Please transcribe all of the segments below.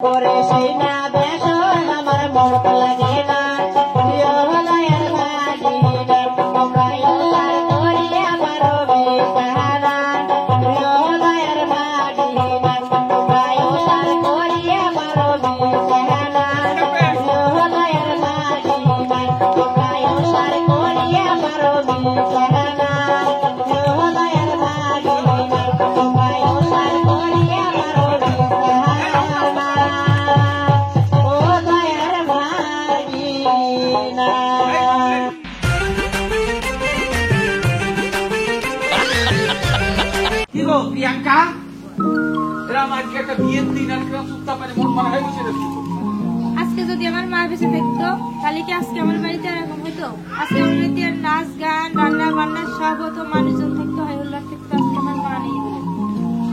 করে সেই না বেশন আমার মত লাগে না প্রিয় হলায়ের মাদিনা তোমরা করিয়া পারো বিধানা প্রিয় হলায়ের মাদিনা তোমরা করিয়া পারো বিধানা প্রিয় হলায়ের মাদিনা তোমরা করিয়া পারো বিধানা প্রিয় হলায়ের মাদিনা তোমরা করিয়া পারো প্রিয়াঙ্কা এরা আমাকে একটা বিয়ের দিন আর সুস্থা পারে মন মারা হয়ে বসে রয়েছে। আজকে যদি আমার মা বেঁচে থাকতো তাহলে কি আজকে আমার বাড়িতে এরকম হইতো? আজকে আমার বাড়িতে নাচ গান রান্না বান্না সব হতো, মানুষজন থাকতো, হাই উল্লাস থাকতো। আজকে আমার মা নেই বলে।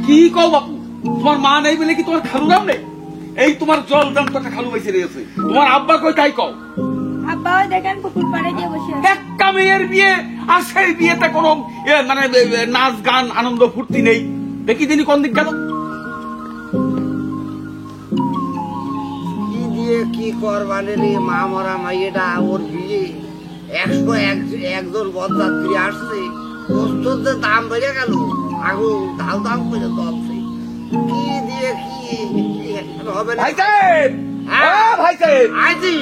কি কও বাপু, তোমার মা নেই বলে কি তোমার খালু নাম নেই? এই তোমার জল দাম তো একটা খালু বেঁচে রয়েছে। তোমার আব্বা কই তাই কও। আব্বা ওই দেখেন পুকুর পাড়ে গিয়ে বসে আছে। একটা মেয়ের বিয়ে আর সেই বিয়েতে কোনো মানে নাচ গান আনন্দ ফুর্তি নেই। দেখি তিনি কোন দিক গেল। কি দিয়ে কি করবানে রে মা মরা মাইয়েটা ওর বিয়ে 101 বরযাত্রী আসছে, বস্তুর দাম বেড়ে গেল, আগুন ধাল ধাল করে দলছে। কি দিয়ে কি হবে না? ভাই সাহেব, ভাই সাহেব আইছি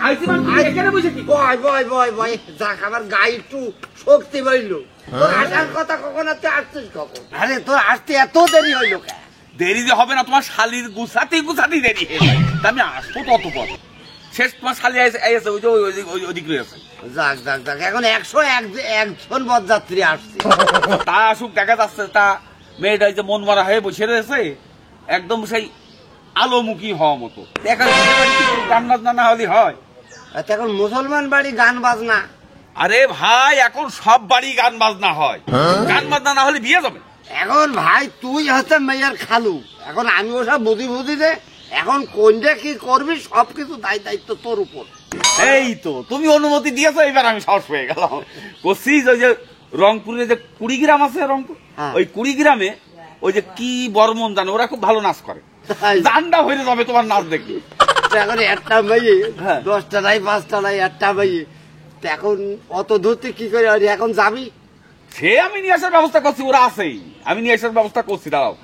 আইছি মানে এখানে বসে কি? বয় যাক আমার গায়ে একটু শক্তি বাড়ল। তোর আসার কথা কখন তুই আসছিস কখন? আরে তোর আসতে এত দেরি হইল কেন? দেরি যে হবে না, তোমার শালির গুছাতেই দেরি হয়ে যায়। তা আমি আসবো তত পর। শেষ তোমার শালি এসে ওই যে ওদিক রয়েছে। যাক এখন 101 বরযাত্রী আসছে। তা আসুক, দেখা যাচ্ছে তা মেয়েটা যে মন মরা হয়ে বসে রয়েছে একদম সেই আলোমুখী হওয়া মতো। এখন গান বাজনা না হলে হয়? এখন মুসলমান বাড়ি গান বাজনা? আরে ভাই, এখন সব বাড়ি গান বাজনা হয়। গান বাজনা না হলে বিয়ে যাবে? এখন ভাই তুই হচ্ছে মেয়ের খালু, এখন আমি ওসব বুঝি দে। এখন কোনটা কি করবি সবকিছু দায়িত্ব তোর উপর। এই তো তুমি অনুমতি দিয়েছো, এবার আমি সাহস পেয়ে গেলাম। কোসিস ওই যে রংপুরে যে কুড়িগ্রাম আছে, রংপুর ওই কুড়িগ্রামে ওই যে কি বর্মন জানো, ওরা খুব ভালো নাচ করে। জানডা হয়ে যাবে তোমার নাচ দেখি। এখন একটা মেয়ে হ্যাঁ। 10টা নাই 5টা নাই একটা মেয়ে, এখন অত দূর থেকে কি করে এখন যাবি? সে আমি নিয়ে আসার ব্যবস্থা করছি, ওরা আছেই, আমি নিয়ে আসার ব্যবস্থা করছি। দাঁড়াও,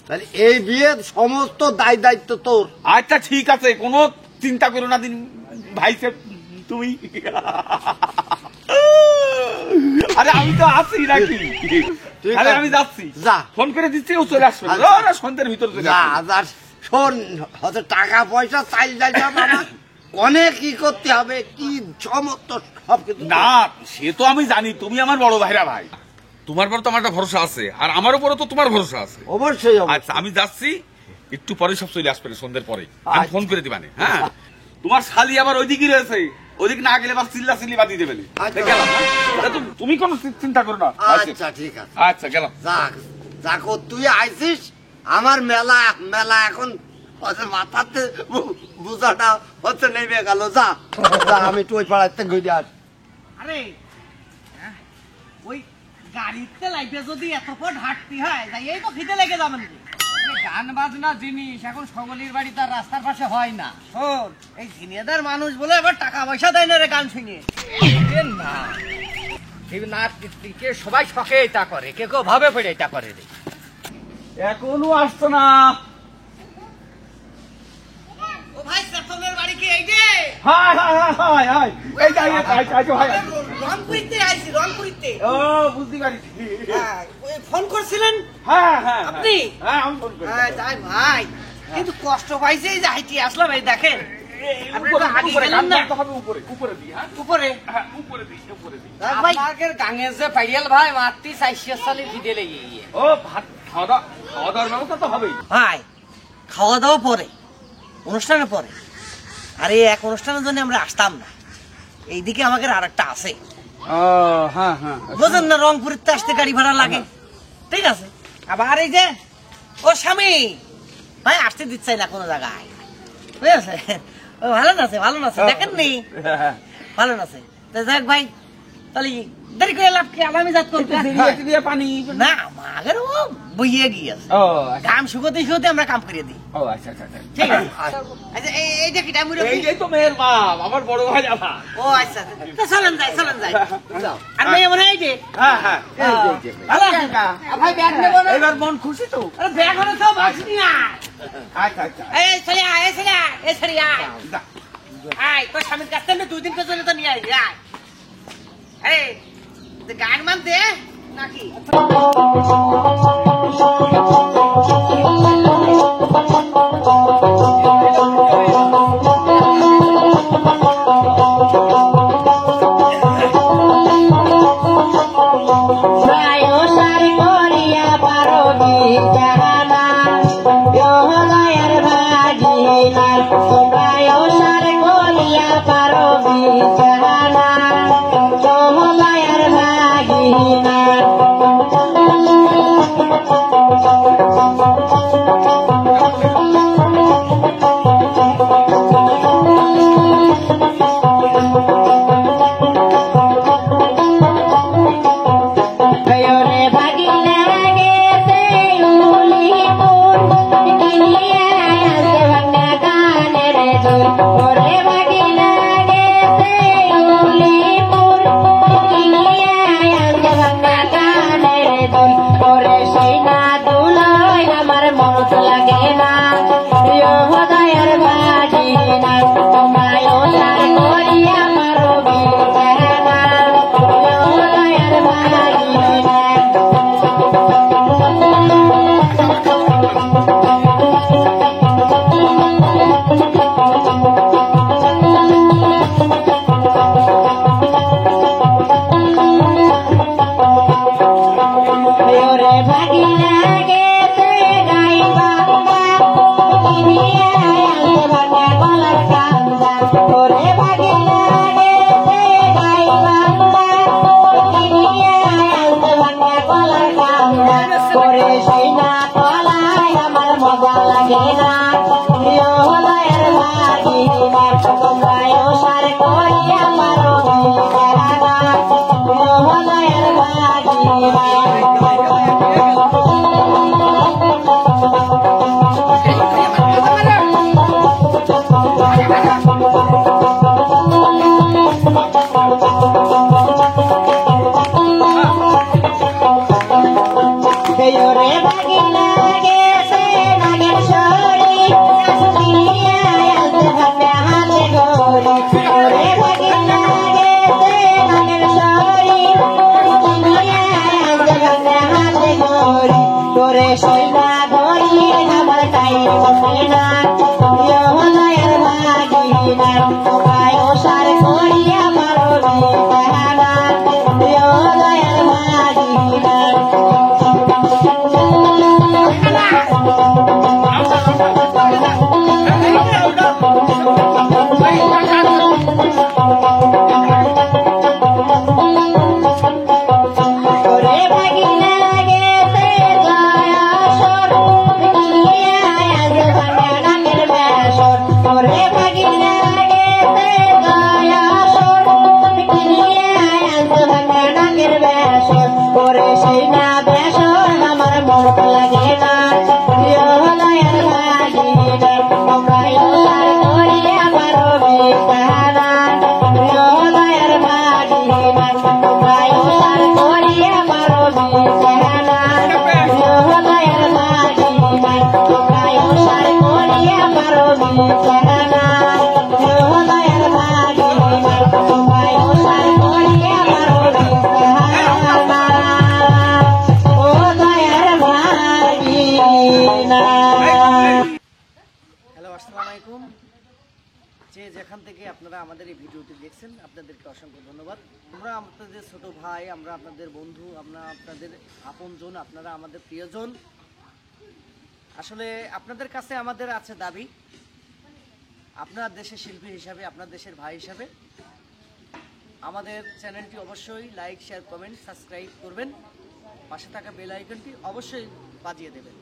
তাহলে এই বিয়ের সমস্ত দায়িত্ব তোর। আচ্ছা ঠিক আছে, কোনো চিন্তা করো না দিন ভাই সাহেব, তুমি। আরে আমি তো আছি নাকি? আরে আমি যাচ্ছি, যা ফোন করে দিচ্ছি, ও চলে আসবে সন্ধ্যের ভিতরে চলে আসবে। শোন, হয়তো টাকা পয়সা চাই অনেক কি করতে হবে, কি সমস্ত সবকিছু না সে তো আমি জানি, তুমি আমার বড় ভাইরা ভাই, তোমার পর তো আমার একটা ভরসা আছে, আর আমার উপরে তো তোমার ভরসা আছে। অবশ্যই। আচ্ছা আমি যাচ্ছি, একটু পরে সব চলে আসবে সন্ধ্যের পরে, আমি ফোন করে দিবানে। হ্যাঁ, তোমার শালি আবার ওইদিকে রয়েছে, ওইদিক না গেলে বা চিল্লি বাদি দেবে। গেলাম, তুমি কোনো চিন্তা করো না। আচ্ছা ঠিক আছে, আচ্ছা গেলাম। যাক তুই আইছিস, আমার মেলা এখন মাথাতে বুঝাটা হচ্ছে নেমে গেল। যা আমি একটু ওই পাড়াতে ঘুরে আস। আরে ওই গাড়িতে লাইফে যদি এত পথ হাঁটতে হয় তাই এই তো খিদে লেগে যাবেন। গান বাজনা জিনিস এখন সকলের বাড়ি তার রাস্তার পাশে হয় না। শোন, এই ঝিনিয়াদার মানুষ বলে এবার টাকা পয়সা দেয় না রে গান শুনিয়ে। না কে সবাই শখে এটা করে, কে কেউ ভাবে পড়ে এটা করে রে। এখনো আসতো না। ও ভাই, সেতনের বাড়ি কি এই যে? হাই হাই হাই হাই, এই যাই ভাই, রংপুরিতে আইছি, রংপুরিতে। ও বুঝতে পারছি। ওই ফোন করছিলেন হ্যাঁ হ্যাঁ আপনি? হ্যাঁ আমি ফোন করি। হ্যাঁ যাই ভাই, কিন্তু কষ্ট পাইছে এই যে হাইটি আসলাম। এই দেখেন উপরে দিই, হ্যাঁ উপরে উপরে দিই। আপনাদের গাঙে যে পাইয়াল ভাই মারতি 400 সালে খিদে লেগে গিয়ে। ও ভাত খাওয়া দাওয়ার ব্যবস্থা তো হবেই। ভাই খাওয়া দাওয়া পরে, অনুষ্ঠানের পরে। আর এই এক অনুষ্ঠানের জন্য আমরা আসতাম না, এইদিকে আমাদের আর একটা আছে। হ্যাঁ হ্যাঁ, বোঝেন না, রংপুরিতে আসতে গাড়ি ভাড়া লাগে। ঠিক আছে, আবার এই যে ও স্বামী ভাই আসতে দিচ্ছে না কোনো জায়গায়, বুঝেছে? ও ভালো নাচে, দেখেন নি ভালো নাচে। দেখ ভাই তাহলে দেরি করে লাভ কি আলামি জাত করতে একটু দিয়ে পানি না মাগের ও বইয়ে গিয়েছে ও আচ্ছা কাম শুকোতে শুকোতে আমরা কাম করে দিই ও আচ্ছা আচ্ছা আচ্ছা। ঠিক আছে আচ্ছা এইটা কি টাইম এই যে তো মেয়ের বাপ আমার বড় ভাই জামা ও আচ্ছা তো চলেন যাই আর মেয়ে মনে হয় যে হ্যাঁ হ্যাঁ এই যে ভালো আছেন ভাই ব্যাগ নেব না এবার মন খুশি তো আরে ব্যাগ হলো তো বাসনি না আচ্ছা আচ্ছা এই চলে আয় চলে আয় এই সরি আয় যা। আয় তো স্বামীর কাছ থেকে 2 দিন পর্যন্ত তো নিয়ে আয় আয় এই তো গান মানতে নাকি প্রায় সার করিয়া পারবি জাহানা দয়ার ভাগিনা প্রায় সার করিয়া পারবি জাহানা দয়ার ভাগিনা রে ভাগিনা গেছে উলি মোর কিনিয়া আসে ভাঙা গানের দুল ওরে ভাগিনা গেছে উলি মোর কিনিয়া আসে ভাঙা গানের দুল ওরে সেই না দুলয় আমার মত লাগে না দয়ার ভাগিনা তোমায় সার করিয়া মারবি জাহানা দয়ার ভাগিনা ওরে ভাগিনা গেছে গাইবা কিনিয়া আসে ভাঙা গলার কান্দা ওরে ভাগিনা গেছে গাইবা কিনিয়া আসে ভাঙা গলার কান্দা ওরে সেই না কলায় আমার মজা লাগে না দয়ার ভাগিনা তোমরায় সার করিয়া মারো জাহানা দয়ার ভাগিনা রে ভাগিনা গেছে নাগের সরি কিনিয়া আসে ভাঙা হাতে গরি রে ভাগিনা গেছে নাগের সরি কিনিয়া আসে ভাঙা হাতে গরি তোরে সইনা ধরি আমার টাইম বসে না দয়ার ভাগিনা তোমায় সার করিয়া মারবি জাহানা দয়ার ভাগিনা ওরে ভাগিনা গেছে দয়া সর কিনিয়া আসে ভাঙা গানের বেসর ওরে ভাগিনা গেছে দয়া সর কিনিয়া আসে ভাঙা গানের বেসর ওরে সেই না বেসর আমার মত লাগে না দয়ার ভাগিনা তোমরায় সার করিয়া পারবি জাহানা দয়ার ভাগিনা তোমরায় সার করিয়া পারবি জাহানা দয়ার ভাগিনা তোমরায় সার করিয়া পারবি জাহানা দয়ার ভাগিনা তোমরায় সার করিয়া পারবি জাহানা ও দয়ার ভাগিনা হ্যালো আসসালামু আলাইকুম যে যেখান থেকে আপনারা আমাদের এই ভিডিওটি দেখছেন আপনাদেরকে অসংখ্য ধন্যবাদ আমরা আপনাদের ছোট ভাই আমরা আপনাদের বন্ধু আমরা আপনাদের আপনজন আপনারা আমাদের প্রিয়জন আসলে আপনাদের কাছে আমাদের আছে দাবি আপনার দেশের শিল্পী হিসাবে আপনার দেশের ভাই হিসাবে আমাদের চ্যানেলটি অবশ্যই লাইক শেয়ার কমেন্ট সাবস্ক্রাইব করবেন পাশে থাকা বেল আইকনটি অবশ্যই বাজিয়ে দেবেন